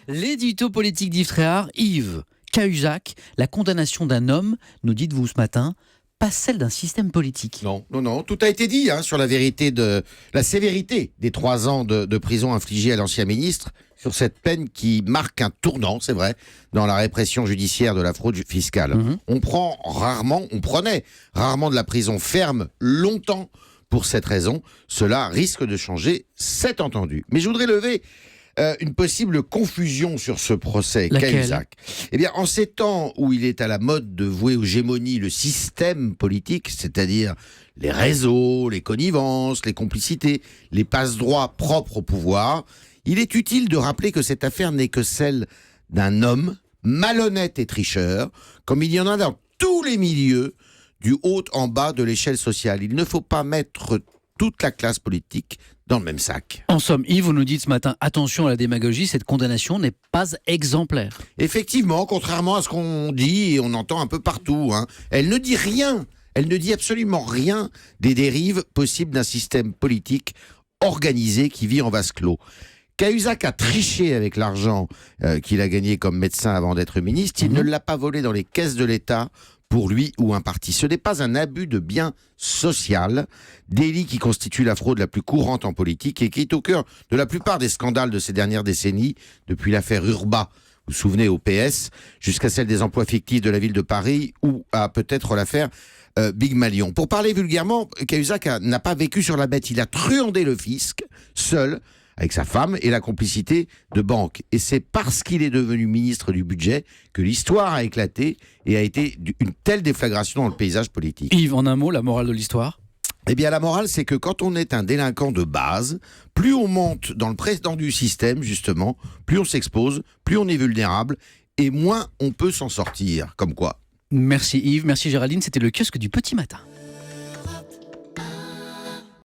L'édito politique d'Yves Tréhard. Yves, Cahuzac, la condamnation d'un homme, nous dites-vous ce matin, pas celle d'un système politique. Non, tout a été dit sur la sévérité des 3 ans de prison infligés à l'ancien ministre, sur cette peine qui marque un tournant, c'est vrai, dans la répression judiciaire de la fraude fiscale. On prenait rarement de la prison ferme longtemps pour cette raison. Cela risque de changer, c'est entendu. Mais je voudrais lever une possible confusion sur ce procès Cahuzac. Eh bien, en ces temps où il est à la mode de vouer aux gémonies le système politique, c'est-à-dire les réseaux, les connivences, les complicités, les passe-droits propres au pouvoir, il est utile de rappeler que cette affaire n'est que celle d'un homme malhonnête et tricheur, comme il y en a dans tous les milieux, du haut en bas de l'échelle sociale. Il ne faut pas mettre toute la classe politique dans le même sac. En somme, Yves, vous nous dites ce matin, attention à la démagogie, cette condamnation n'est pas exemplaire. Effectivement, contrairement à ce qu'on dit et on entend un peu partout, elle ne dit rien, elle ne dit absolument rien des dérives possibles d'un système politique organisé qui vit en vase clos. Cahuzac a triché avec l'argent qu'il a gagné comme médecin avant d'être ministre. Il ne l'a pas volé dans les caisses de l'État pour lui ou un parti. Ce n'est pas un abus de bien social, délit qui constitue la fraude la plus courante en politique et qui est au cœur de la plupart des scandales de ces dernières décennies, depuis l'affaire Urba, vous vous souvenez, au PS, jusqu'à celle des emplois fictifs de la ville de Paris ou à peut-être l'affaire Big Malion. Pour parler vulgairement, Cahuzac n'a pas vécu sur la bête. Il a truandé le fisc, seul, avec sa femme et la complicité de banques. Et c'est parce qu'il est devenu ministre du budget que l'histoire a éclaté et a été une telle déflagration dans le paysage politique. Yves, en un mot, la morale de l'histoire ? Eh bien, la morale, c'est que quand on est un délinquant de base, plus on monte dans le prétendu système, justement, plus on s'expose, plus on est vulnérable et moins on peut s'en sortir. Comme quoi. Merci Yves, merci Géraldine, c'était le kiosque du petit matin.